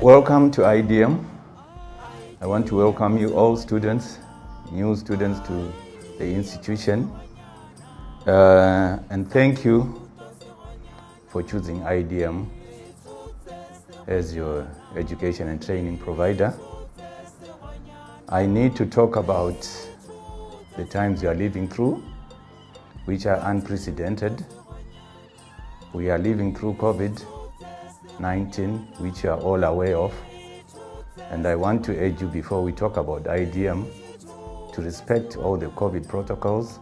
Welcome to IDM. I want to welcome you all students, new students to the institution, and thank you for choosing IDM as your education and training provider. I need to talk about the times we are living through, which are unprecedented. We are living through COVID-19, which you are all aware of. And I want to urge you, before we talk about IDM, to respect all the COVID protocols.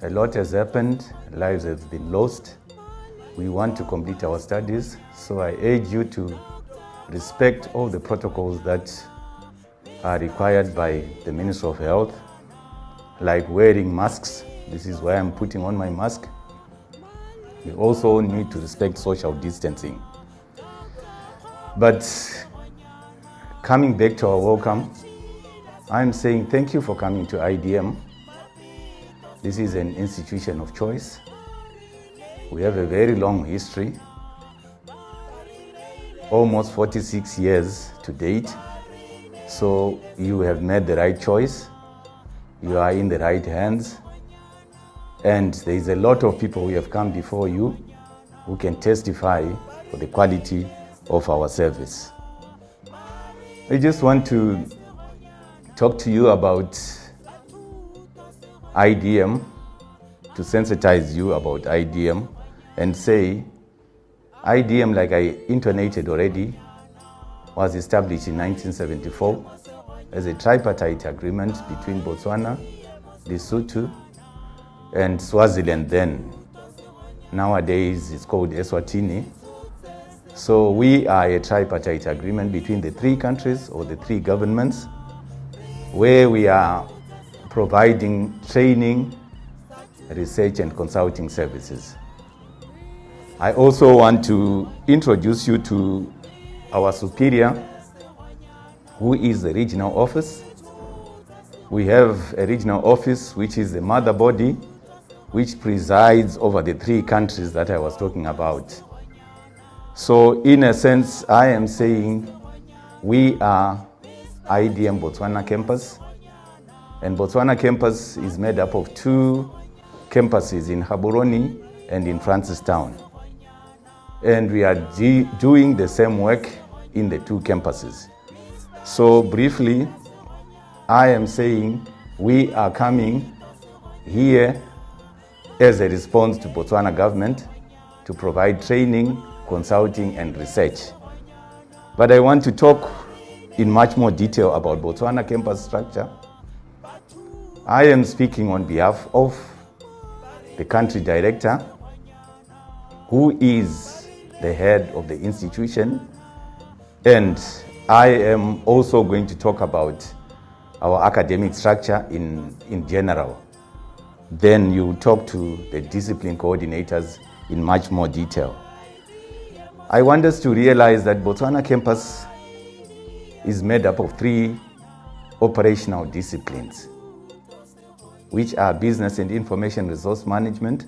A lot has happened, lives have been lost. We want to complete our studies, so I urge you to respect all the protocols that are required by the Ministry of Health, like wearing masks. This is why I'm putting on my mask. We also need to respect social distancing. But coming back to our welcome, I'm saying thank you for coming to IDM. This is an institution of choice. We have a very long history, almost 46 years to date. So you have made the right choice. You are in the right hands. And there is a lot of people who have come before you who can testify for the quality of our service. I just want to talk to you about IDM, to sensitize you about IDM, and say IDM, like I intonated already, was established in 1974 as a tripartite agreement between Botswana, Lesotho, and Swaziland then. Nowadays it's called Eswatini. So we are a tripartite agreement between the three countries or the three governments, where we are providing training, research and consulting services. I also want to introduce you to our superior, who is the regional office. We have a regional office which is the mother body, which presides over the three countries that I was talking about. So in a sense, I am saying we are IDM Botswana campus, and Botswana campus is made up of two campuses in Gaborone and in Francistown. And we are doing the same work in the two campuses. So briefly, I am saying we are coming here as a response to Botswana government to provide training, consulting and research. But I want to talk in much more detail about Botswana campus structure. I am speaking on behalf of the country director, who is the head of the institution, and I am also going to talk about our academic structure in general. Then you talk to the discipline coordinators in much more detail. I want us to realize that Botswana campus is made up of three operational disciplines, which are business and information resource management,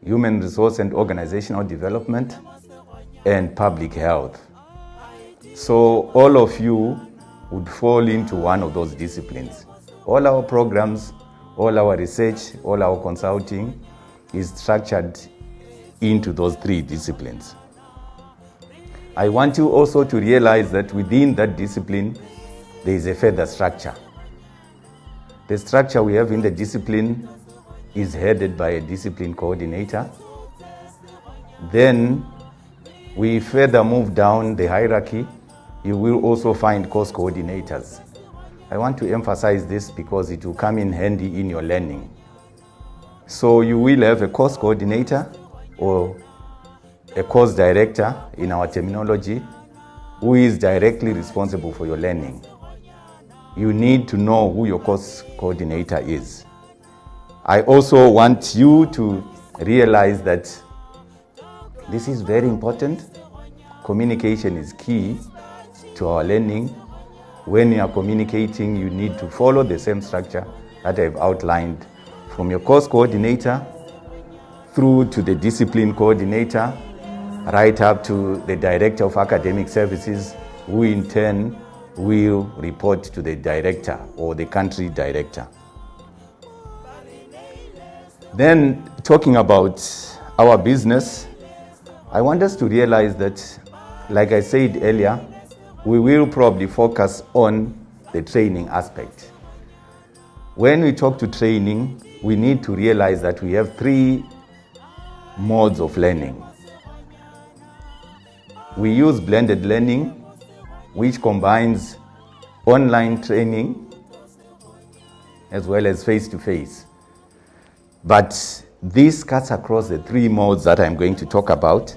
human resource and organizational development, and public health. So all of you would fall into one of those disciplines. All our programs, all our research, all our consulting is structured into those three disciplines. I want you also to realize that within that discipline, there is a further structure. The structure we have in the discipline is headed by a discipline coordinator. Then we further move down the hierarchy. You will also find course coordinators. I want to emphasize this because it will come in handy in your learning. So you will have a course coordinator or a course director in our terminology, who is directly responsible for your learning. You need to know who your course coordinator is. I also want you to realize that this is very important. Communication is key to our learning. When you are communicating, you need to follow the same structure that I've outlined, from your course coordinator through to the discipline coordinator, right up to the director of academic services, who in turn will report to the director or the country director. Then, talking about our business, I want us to realize that, like I said earlier, we will probably focus on the training aspect. When we talk to training, we need to realize that we have three modes of learning. We use blended learning, which combines online training as well as face-to-face. But this cuts across the three modes that I'm going to talk about.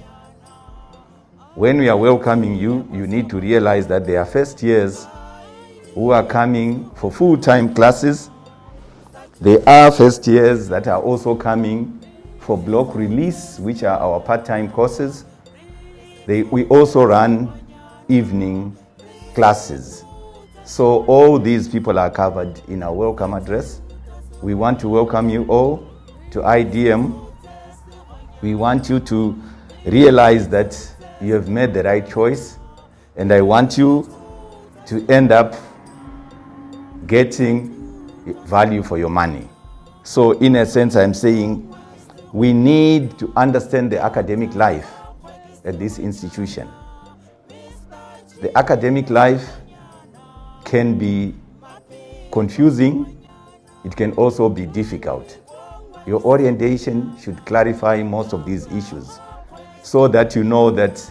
When we are welcoming you, you need to realize that there are first years who are coming for full-time classes. There are first years that are also coming for block release, which are our part-time courses. We also run evening classes. So all these people are covered in our welcome address. We want to welcome you all to IDM. We want you to realize that you have made the right choice, and I want you to end up getting value for your money. So in a sense, I'm saying we need to understand the academic life at this institution. The academic life can be confusing. It can also be difficult. Your orientation should clarify most of these issues so that you know that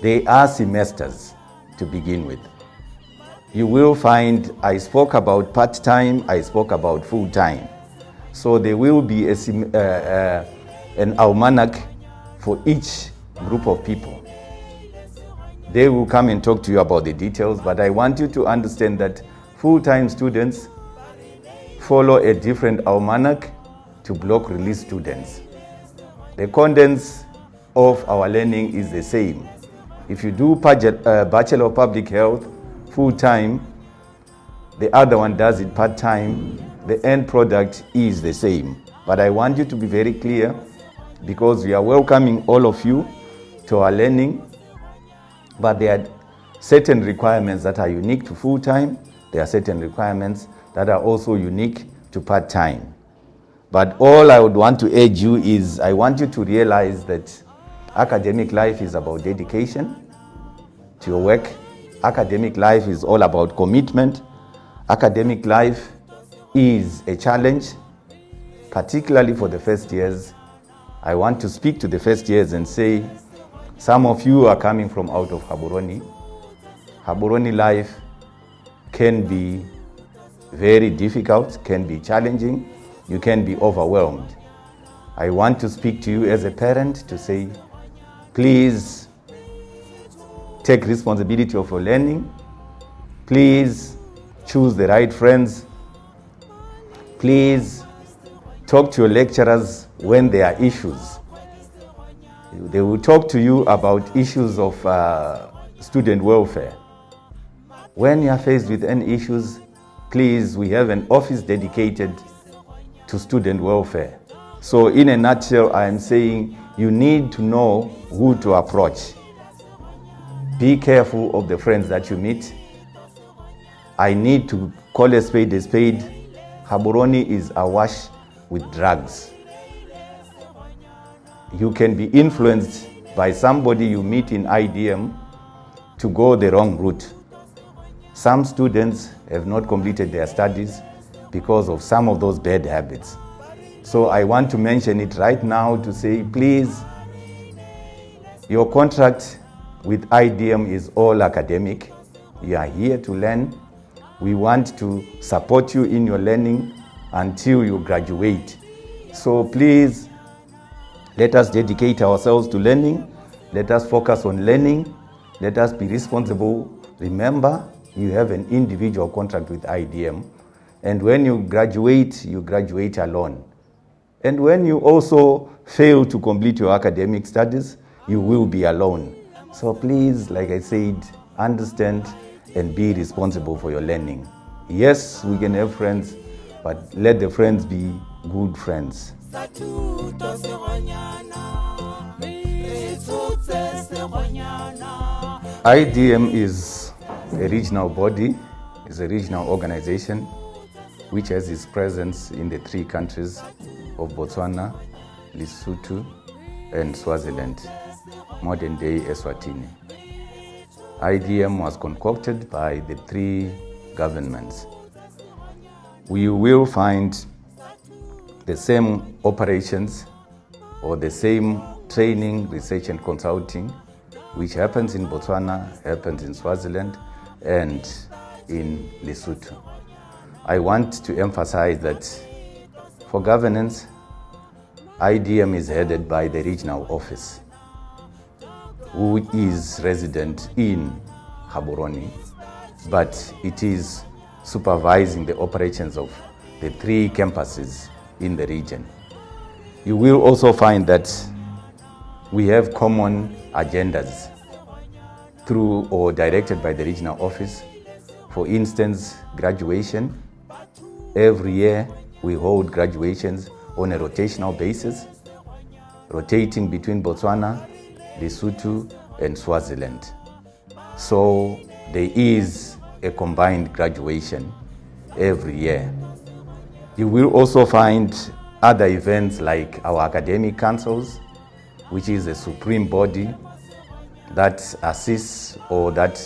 they are semesters to begin with. You will find I spoke about part-time, I spoke about full-time. So there will be an almanac for each group of people. They will come and talk to you about the details, but I want you to understand that full-time students follow a different almanac to block release students. The contents of our learning is the same. If you do Bachelor of Public Health full-time, the other one does it part-time, the end product is the same. But I want you to be very clear, because we are welcoming all of you to our learning, but there are certain requirements that are unique to full-time. There are certain requirements that are also unique to part-time. But all I would want to urge you is, I want you to realize that academic life is about dedication to your work. Academic life is all about commitment. Academic life is a challenge, particularly for the first years. I want to speak to the first years and say, some of you are coming from out of Gaborone. Gaborone life can be very difficult, can be challenging, you can be overwhelmed. I want to speak to you as a parent to say, please take responsibility of your learning. Please choose the right friends. Please talk to your lecturers when there are issues. They will talk to you about issues of student welfare. When you are faced with any issues, please, we have an office dedicated to student welfare. So in a nutshell, I am saying you need to know who to approach. Be careful of the friends that you meet. I need to call a spade a spade. Gaborone is awash with drugs. You can be influenced by somebody you meet in IDM to go the wrong route. Some students have not completed their studies because of some of those bad habits. So I want to mention it right now to say, please, your contract with IDM is all academic. You are here to learn. We want to support you in your learning until you graduate. So please, let us dedicate ourselves to learning. Let us focus on learning. Let us be responsible. Remember, you have an individual contract with IDM. And when you graduate alone. And when you also fail to complete your academic studies, you will be alone. So please, like I said, understand and be responsible for your learning. Yes, we can have friends, but let the friends be good friends. IDM is a regional body, is a regional organization which has its presence in the three countries of Botswana, Lesotho, and Swaziland, modern-day Eswatini. IDM was concocted by the three governments. We will find the same operations or the same training, research and consulting which happens in Botswana, happens in Swaziland and in Lesotho. I want to emphasize that for governance, IDM is headed by the regional office, who is resident in Gaborone, but it is supervising the operations of the three campuses in the region. You will also find that we have common agendas through or directed by the regional office. For instance, graduation. Every year we hold graduations on a rotational basis, rotating between Botswana, Lesotho and Swaziland. So there is a combined graduation every year. You will also find other events like our academic councils, which is a supreme body that assists or that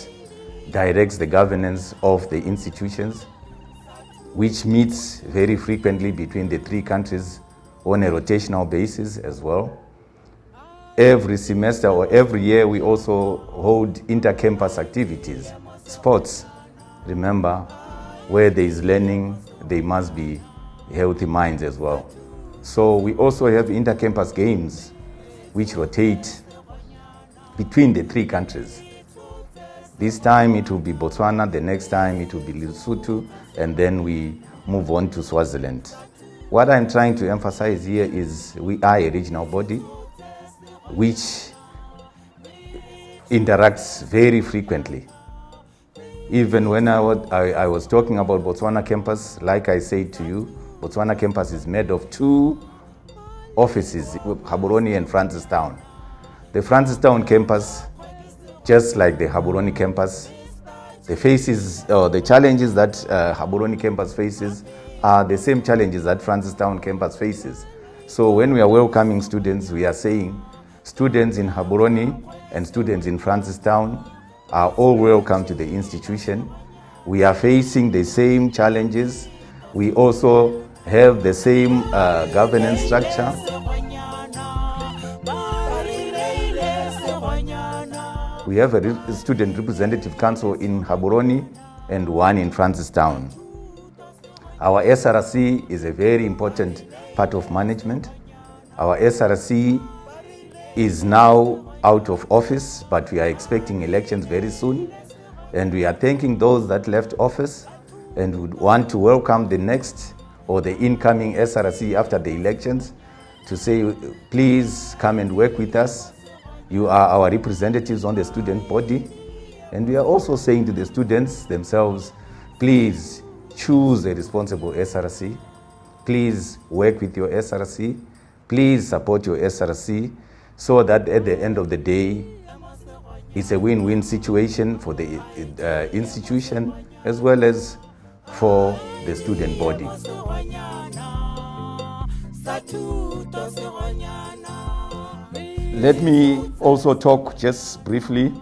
directs the governance of the institutions, which meets very frequently between the three countries on a rotational basis as well. Every semester or every year we also hold inter-campus activities, sports. Remember, where there is learning, there must be healthy minds as well. So we also have inter-campus games which rotate between the three countries. This time it will be Botswana, the next time it will be Lesotho, and then we move on to Swaziland. What I'm trying to emphasize here is we are a regional body which interacts very frequently. Even when I was talking about Botswana campus, like I said to you, Botswana campus is made of two offices, Gaborone and Francistown. The Francistown campus, just like the Gaborone campus, the challenges that Gaborone campus faces are the same challenges that Francistown campus faces. So when we are welcoming students, we are saying students in Gaborone and students in Francistown are all welcome to the institution. We are facing the same challenges. We also have the same governance structure. We have a student representative council in Gaborone and one in Francistown. Our SRC is a very important part of management. Our SRC is now out of office, but we are expecting elections very soon. And we are thanking those that left office and would want to welcome the next or the incoming SRC after the elections to say, please come and work with us. You are our representatives on the student body. And we are also saying to the students themselves, please choose a responsible SRC. Please work with your SRC. Please support your SRC so that at the end of the day, it's a win-win situation for the institution as well as for the student body. Let me also talk just briefly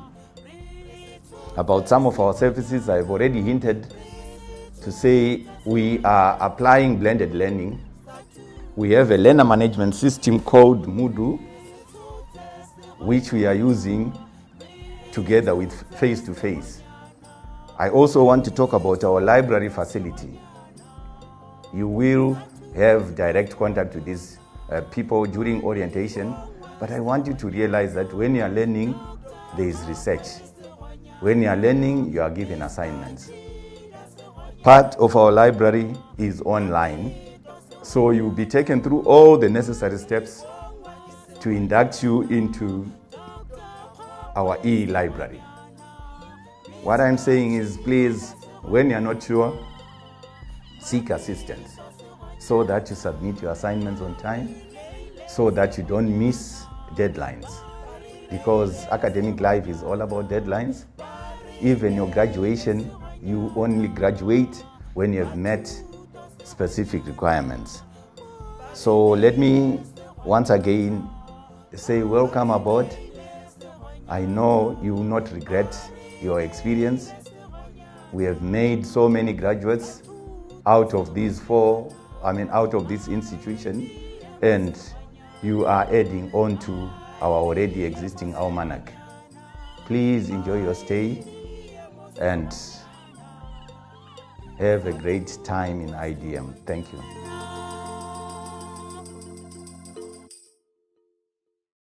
about some of our services. I've already hinted to say we are applying blended learning. We have a learner management system called Moodle, which we are using together with face-to-face. I also want to talk about our library facility. You will have direct contact with these people during orientation, but I want you to realize that when you are learning, there is research. When you are learning, you are given assignments. Part of our library is online, so you will be taken through all the necessary steps to induct you into our e-library. What I'm saying is, please, when you're not sure, seek assistance. so that you submit your assignments on time, so that you don't miss deadlines. Because academic life is all about deadlines. Even your graduation, you only graduate when you have met specific requirements. So let me once again say welcome aboard. I know you will not regret your experience. We have made so many graduates out of this institution, and you are adding on to our already existing almanac. Please enjoy your stay and have a great time in IDM. Thank you.